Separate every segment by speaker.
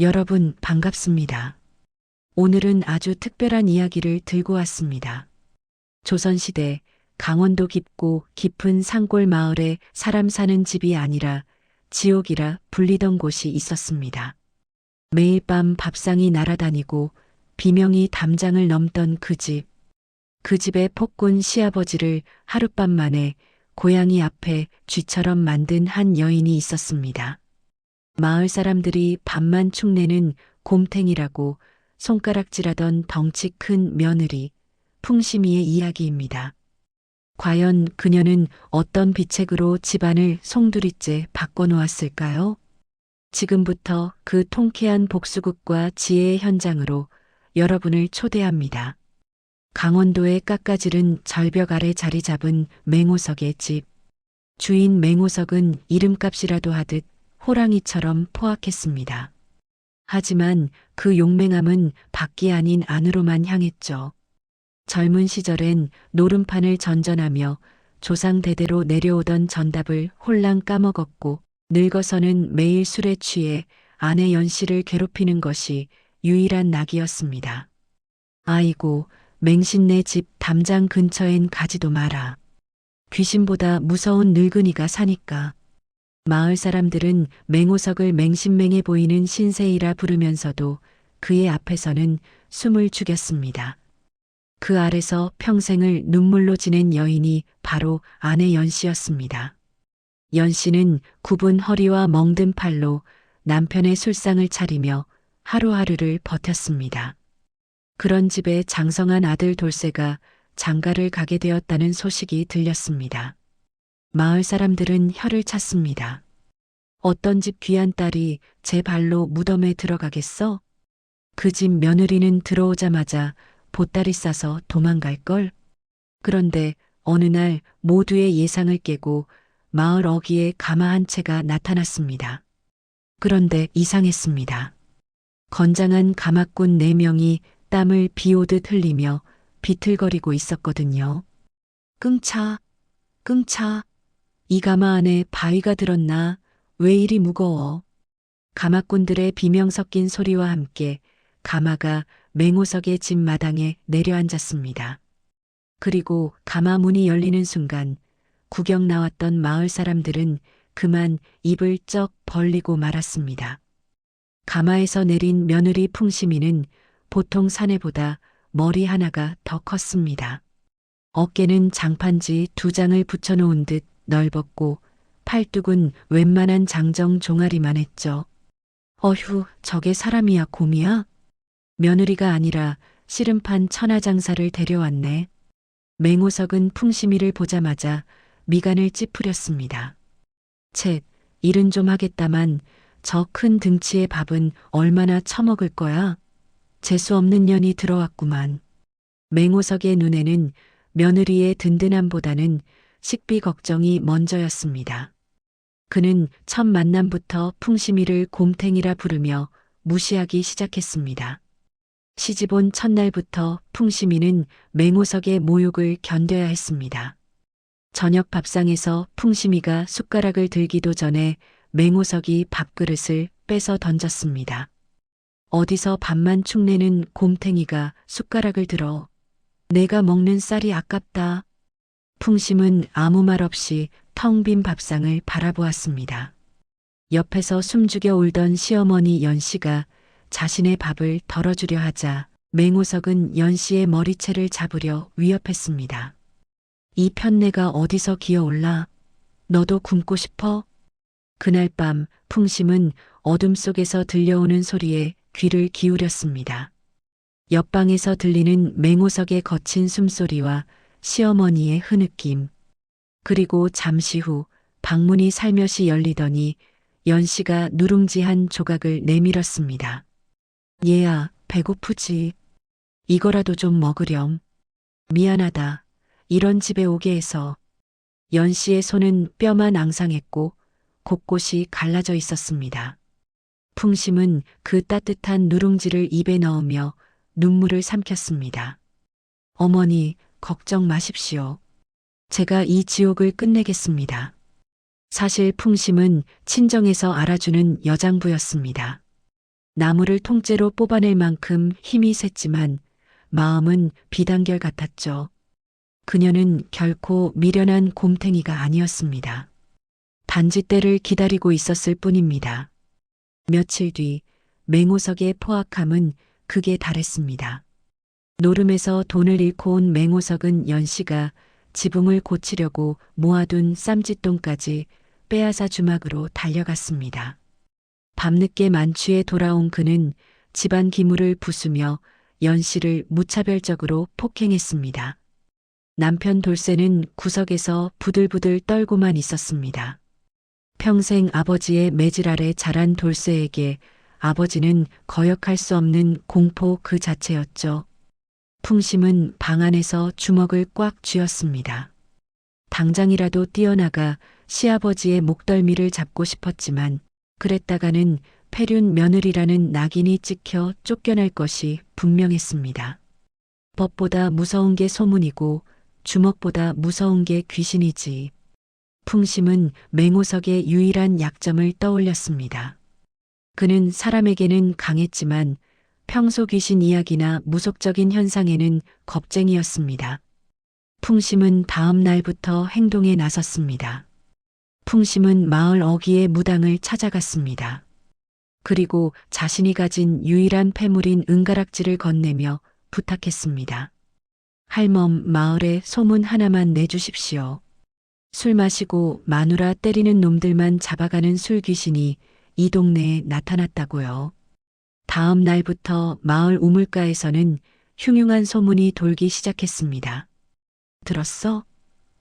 Speaker 1: 여러분 반갑습니다. 오늘은 아주 특별한 이야기를 들고 왔습니다. 조선시대 강원도 깊고 깊은 산골 마을에 사람 사는 집이 아니라 지옥이라 불리던 곳이 있었습니다. 매일 밤 밥상이 날아다니고 비명이 담장을 넘던 그 집. 그 집의 폭군 시아버지를 하룻밤 만에 고양이 앞에 쥐처럼 만든 한 여인이 있었습니다. 마을 사람들이 밤만 축내는 곰탱이라고 손가락질하던 덩치 큰 며느리 풍심이의 이야기입니다. 과연 그녀는 어떤 비책으로 집안을 송두리째 바꿔놓았을까요? 지금부터 그 통쾌한 복수극과 지혜의 현장으로 여러분을 초대합니다. 강원도의 깎아지른 절벽 아래 자리 잡은 맹호석의 집. 주인 맹호석은 이름값이라도 하듯 호랑이처럼 포악했습니다. 하지만 그 용맹함은 밖이 아닌 안으로만 향했죠. 젊은 시절엔 노름판을 전전하며 조상 대대로 내려오던 전답을 홀랑 까먹었고 늙어서는 매일 술에 취해 아내 연씨를 괴롭히는 것이 유일한 낙이었습니다. 아이고, 맹신네 집 담장 근처엔 가지도 마라. 귀신보다 무서운 늙은이가 사니까. 마을 사람들은 맹호석을 맹신맹해 보이는 신세이라 부르면서도 그의 앞에서는 숨을 죽였습니다. 그 아래서 평생을 눈물로 지낸 여인이 바로 아내 연씨였습니다. 연씨는 굽은 허리와 멍든 팔로 남편의 술상을 차리며 하루하루를 버텼습니다. 그런 집에 장성한 아들 돌쇠가 장가를 가게 되었다는 소식이 들렸습니다. 마을 사람들은 혀를 찼습니다. 어떤 집 귀한 딸이 제 발로 무덤에 들어가겠어? 그 집 며느리는 들어오자마자 보따리 싸서 도망갈걸? 그런데 어느 날 모두의 예상을 깨고 마을 어귀에 가마 한 채가 나타났습니다. 그런데 이상했습니다. 건장한 가마꾼 4명이 땀을 비오듯 흘리며 비틀거리고 있었거든요. 끙차, 끙차. 이 가마 안에 바위가 들었나? 왜 이리 무거워? 가마꾼들의 비명 섞인 소리와 함께 가마가 맹호석의 집 마당에 내려앉았습니다. 그리고 가마 문이 열리는 순간 구경 나왔던 마을 사람들은 그만 입을 쩍 벌리고 말았습니다. 가마에서 내린 며느리 풍심이는 보통 사내보다 머리 하나가 더 컸습니다. 어깨는 장판지 2장을 붙여놓은 듯 넓었고 팔뚝은 웬만한 장정 종아리만 했죠. 어휴, 저게 사람이야 곰이야? 며느리가 아니라 씨름판 천하장사를 데려왔네. 맹호석은 풍심이를 보자마자 미간을 찌푸렸습니다. 쳇, 일은 좀 하겠다만 저 큰 등치의 밥은 얼마나 처먹을 거야? 재수 없는 년이 들어왔구만. 맹호석의 눈에는 며느리의 든든함보다는 식비 걱정이 먼저였습니다. 그는 첫 만남부터 풍심이를 곰탱이라 부르며 무시하기 시작했습니다. 시집온 첫날부터 풍심이는 맹호석의 모욕을 견뎌야 했습니다. 저녁 밥상에서 풍심이가 숟가락을 들기도 전에 맹호석이 밥그릇을 뺏어 던졌습니다. 어디서 밥만 축내는 곰탱이가 숟가락을 들어. 내가 먹는 쌀이 아깝다. 풍심은 아무 말 없이 텅 빈 밥상을 바라보았습니다. 옆에서 숨죽여 울던 시어머니 연씨가 자신의 밥을 덜어주려 하자 맹호석은 연씨의 머리채를 잡으려 위협했습니다. 이 편내가 어디서 기어올라? 너도 굶고 싶어? 그날 밤 풍심은 어둠 속에서 들려오는 소리에 귀를 기울였습니다. 옆방에서 들리는 맹호석의 거친 숨소리와 시어머니의 흐느낌. 그리고 잠시 후 방문이 살며시 열리더니 연씨가 누룽지 한 조각을 내밀었습니다. 얘야, 배고프지? 이거라도 좀 먹으렴. 미안하다. 이런 집에 오게 해서. 연씨의 손은 뼈만 앙상했고 곳곳이 갈라져 있었습니다. 풍심은 그 따뜻한 누룽지를 입에 넣으며 눈물을 삼켰습니다. 어머니, 걱정 마십시오. 제가 이 지옥을 끝내겠습니다. 사실 풍심은 친정에서 알아주는 여장부였습니다. 나무를 통째로 뽑아낼 만큼 힘이 셌지만 마음은 비단결 같았죠. 그녀는 결코 미련한 곰탱이가 아니었습니다. 단지 때를 기다리고 있었을 뿐입니다. 며칠 뒤 맹호석의 포악함은 극에 달했습니다. 노름에서 돈을 잃고 온 맹호석은 연씨가 지붕을 고치려고 모아둔 쌈짓돈까지 빼앗아 주막으로 달려갔습니다. 밤늦게 만취해 돌아온 그는 집안 기물을 부수며 연씨를 무차별적으로 폭행했습니다. 남편 돌쇠는 구석에서 부들부들 떨고만 있었습니다. 평생 아버지의 매질 아래 자란 돌쇠에게 아버지는 거역할 수 없는 공포 그 자체였죠. 풍심은 방 안에서 주먹을 꽉 쥐었습니다. 당장이라도 뛰어나가 시아버지의 목덜미를 잡고 싶었지만 그랬다가는 폐륜 며느리라는 낙인이 찍혀 쫓겨날 것이 분명했습니다. 법보다 무서운 게 소문이고 주먹보다 무서운 게 귀신이지. 풍심은 맹호석의 유일한 약점을 떠올렸습니다. 그는 사람에게는 강했지만 평소 귀신 이야기나 무속적인 현상에는 겁쟁이였습니다. 풍심은 다음 날부터 행동에 나섰습니다. 풍심은 마을 어귀의 무당을 찾아갔습니다. 그리고 자신이 가진 유일한 폐물인 은가락지를 건네며 부탁했습니다. 할멈, 마을에 소문 하나만 내주십시오. 술 마시고 마누라 때리는 놈들만 잡아가는 술 귀신이 이 동네에 나타났다고요. 다음 날부터 마을 우물가에서는 흉흉한 소문이 돌기 시작했습니다. 들었어?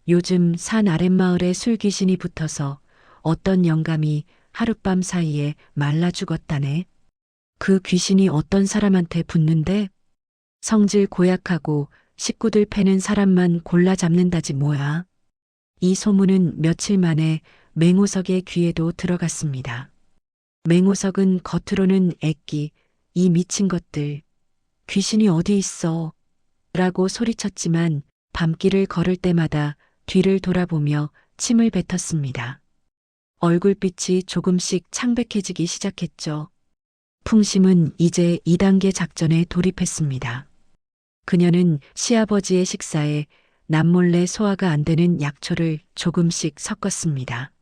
Speaker 1: 요즘 산 아랫마을에 술 귀신이 붙어서 어떤 영감이 하룻밤 사이에 말라 죽었다네. 그 귀신이 어떤 사람한테 붙는데? 성질 고약하고 식구들 패는 사람만 골라 잡는다지 뭐야. 이 소문은 며칠 만에 맹호석의 귀에도 들어갔습니다. 맹호석은 겉으로는 애끼, 이 미친 것들, 귀신이 어디 있어? 라고 소리쳤지만 밤길을 걸을 때마다 뒤를 돌아보며 침을 뱉었습니다. 얼굴빛이 조금씩 창백해지기 시작했죠. 풍심은 이제 2단계 작전에 돌입했습니다. 그녀는 시아버지의 식사에 남몰래 소화가 안 되는 약초를 조금씩 섞었습니다.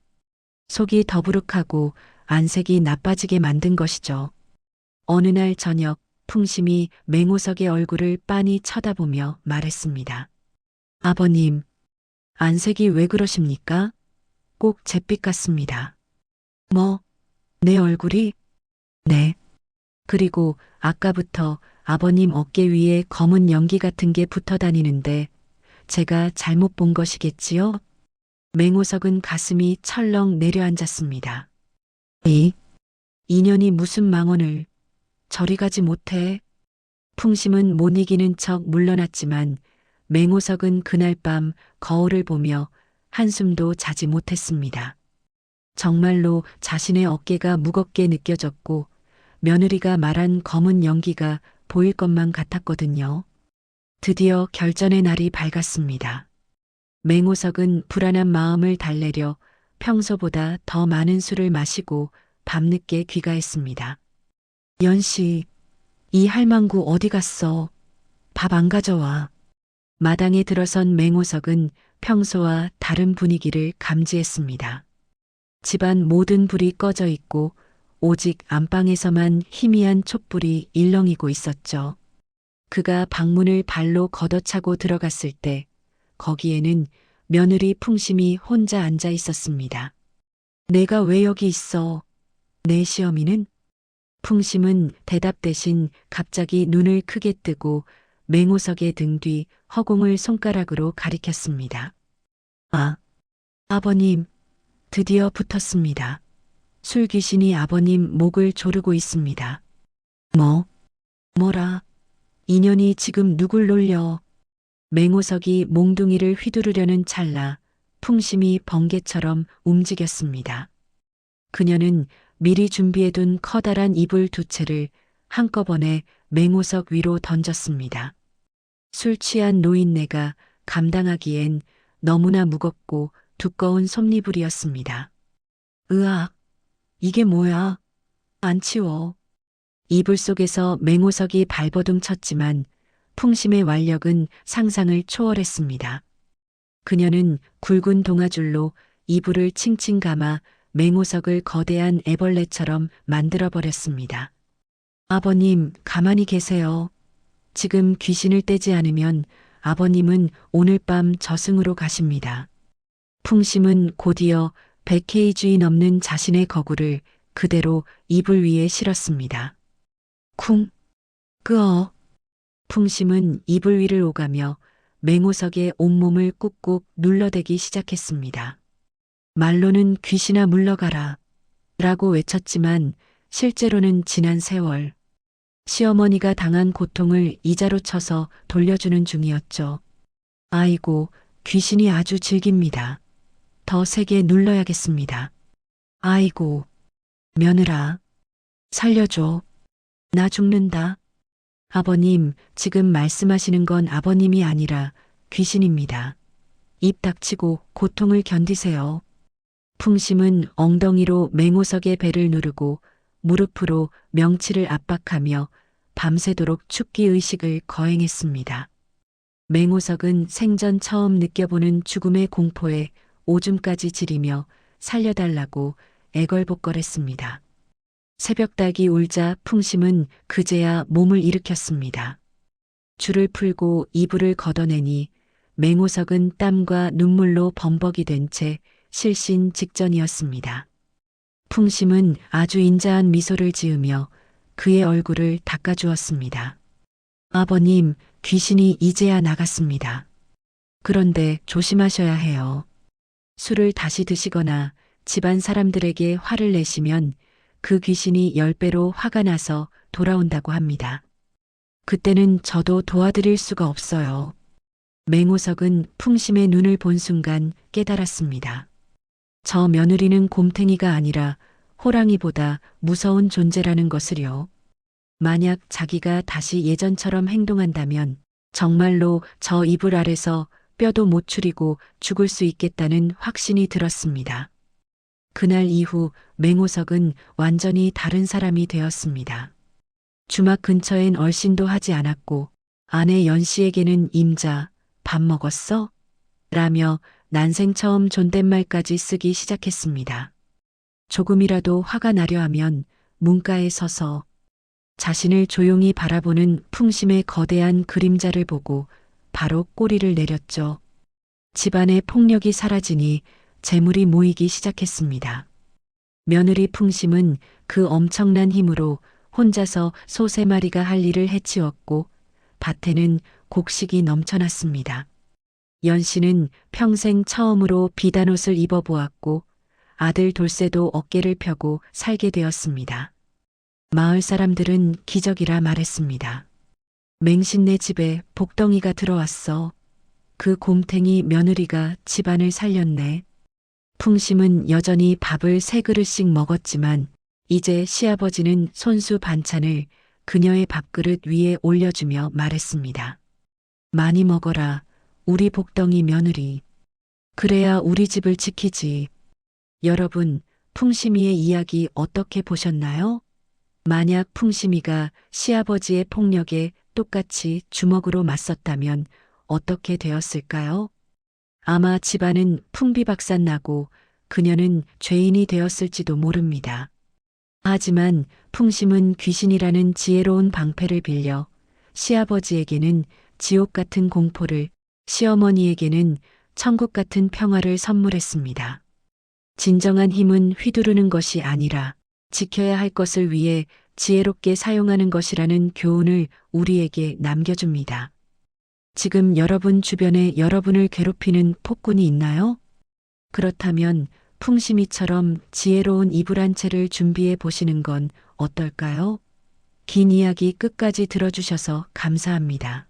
Speaker 1: 속이 더부룩하고 안색이 나빠지게 만든 것이죠. 어느 날 저녁 풍심이 맹호석의 얼굴을 빤히 쳐다보며 말했습니다. 아버님, 안색이 왜 그러십니까? 꼭 잿빛 같습니다. 뭐, 내 얼굴이? 네. 그리고 아까부터 아버님 어깨 위에 검은 연기 같은 게 붙어 다니는데 제가 잘못 본 것이겠지요? 맹호석은 가슴이 철렁 내려앉았습니다. 이 인연이 무슨 망언을 저리 가지 못해. 풍심은 못 이기는 척 물러났지만 맹호석은 그날 밤 거울을 보며 한숨도 자지 못했습니다. 정말로 자신의 어깨가 무겁게 느껴졌고 며느리가 말한 검은 연기가 보일 것만 같았거든요. 드디어 결전의 날이 밝았습니다. 맹호석은 불안한 마음을 달래려 평소보다 더 많은 술을 마시고 밤늦게 귀가했습니다. 연씨, 이 할망구 어디 갔어? 밥 안 가져와. 마당에 들어선 맹호석은 평소와 다른 분위기를 감지했습니다. 집안 모든 불이 꺼져 있고 오직 안방에서만 희미한 촛불이 일렁이고 있었죠. 그가 방문을 발로 걷어차고 들어갔을 때 거기에는 며느리 풍심이 혼자 앉아 있었습니다. 내가 왜 여기 있어? 내 시어미는? 풍심은 대답 대신 갑자기 눈을 크게 뜨고 맹호석의 등 뒤 허공을 손가락으로 가리켰습니다. 아, 아버님, 드디어 붙었습니다. 술 귀신이 아버님 목을 조르고 있습니다. 뭐라? 인연이 지금 누굴 놀려? 맹호석이 몽둥이를 휘두르려는 찰나 풍심이 번개처럼 움직였습니다. 그녀는 미리 준비해둔 커다란 이불 2채를 한꺼번에 맹호석 위로 던졌습니다. 술 취한 노인네가 감당하기엔 너무나 무겁고 두꺼운 솜니불이었습니다. 으악, 이게 뭐야? 안 치워. 이불 속에서 맹호석이 발버둥 쳤지만 풍심의 완력은 상상을 초월했습니다. 그녀는 굵은 동아줄로 이불을 칭칭 감아 맹호석을 거대한 애벌레처럼 만들어버렸습니다. 아버님, 가만히 계세요. 지금 귀신을 떼지 않으면 아버님은 오늘 밤 저승으로 가십니다. 풍심은 곧이어 100kg 넘는 자신의 거구를 그대로 이불 위에 실었습니다. 쿵, 끄어. 풍심은 이불 위를 오가며 맹호석의 온몸을 꾹꾹 눌러대기 시작했습니다. 말로는 귀신아 물러가라 라고 외쳤지만 실제로는 지난 세월 시어머니가 당한 고통을 이자로 쳐서 돌려주는 중이었죠. 아이고, 귀신이 아주 즐깁니다. 더 세게 눌러야겠습니다. 아이고, 며느라, 살려줘. 나 죽는다. 아버님, 지금 말씀하시는 건 아버님이 아니라 귀신입니다. 입 닥치고 고통을 견디세요. 풍심은 엉덩이로 맹호석의 배를 누르고 무릎으로 명치를 압박하며 밤새도록 축기 의식을 거행했습니다. 맹호석은 생전 처음 느껴보는 죽음의 공포에 오줌까지 지리며 살려달라고 애걸복걸했습니다. 새벽닭이 울자 풍심은 그제야 몸을 일으켰습니다. 줄을 풀고 이불을 걷어내니 맹호석은 땀과 눈물로 범벅이 된 채 실신 직전이었습니다. 풍심은 아주 인자한 미소를 지으며 그의 얼굴을 닦아주었습니다. 아버님, 귀신이 이제야 나갔습니다. 그런데 조심하셔야 해요. 술을 다시 드시거나 집안 사람들에게 화를 내시면 그 귀신이 10배로 화가 나서 돌아온다고 합니다. 그때는 저도 도와드릴 수가 없어요. 맹호석은 풍심의 눈을 본 순간 깨달았습니다. 저 며느리는 곰탱이가 아니라 호랑이보다 무서운 존재라는 것을요. 만약 자기가 다시 예전처럼 행동한다면 정말로 저 이불 아래서 뼈도 못 추리고 죽을 수 있겠다는 확신이 들었습니다. 그날 이후 맹호석은 완전히 다른 사람이 되었습니다. 주막 근처엔 얼씬도 하지 않았고 아내 연씨에게는 임자, 밥 먹었어? 라며 난생 처음 존댓말까지 쓰기 시작했습니다. 조금이라도 화가 나려 하면 문가에 서서 자신을 조용히 바라보는 풍심의 거대한 그림자를 보고 바로 꼬리를 내렸죠. 집안의 폭력이 사라지니 재물이 모이기 시작했습니다. 며느리 풍심은 그 엄청난 힘으로 혼자서 소 3마리가 할 일을 해치웠고 밭에는 곡식이 넘쳐났습니다. 연씨는 평생 처음으로 비단옷을 입어보았고 아들 돌쇠도 어깨를 펴고 살게 되었습니다. 마을 사람들은 기적이라 말했습니다. 맹신네 집에 복덩이가 들어왔어. 그 곰탱이 며느리가 집안을 살렸네. 풍심은 여전히 밥을 3그릇씩 먹었지만 이제 시아버지는 손수 반찬을 그녀의 밥그릇 위에 올려주며 말했습니다. 많이 먹어라, 우리 복덩이 며느리. 그래야 우리 집을 지키지. 여러분, 풍심이의 이야기 어떻게 보셨나요? 만약 풍심이가 시아버지의 폭력에 똑같이 주먹으로 맞섰다면 어떻게 되었을까요? 아마 집안은 풍비박산나고 그녀는 죄인이 되었을지도 모릅니다. 하지만 풍심은 귀신이라는 지혜로운 방패를 빌려 시아버지에게는 지옥 같은 공포를, 시어머니에게는 천국 같은 평화를 선물했습니다. 진정한 힘은 휘두르는 것이 아니라 지켜야 할 것을 위해 지혜롭게 사용하는 것이라는 교훈을 우리에게 남겨줍니다. 지금 여러분 주변에 여러분을 괴롭히는 폭군이 있나요? 그렇다면 풍심이처럼 지혜로운 이불 한 채를 준비해 보시는 건 어떨까요? 긴 이야기 끝까지 들어주셔서 감사합니다.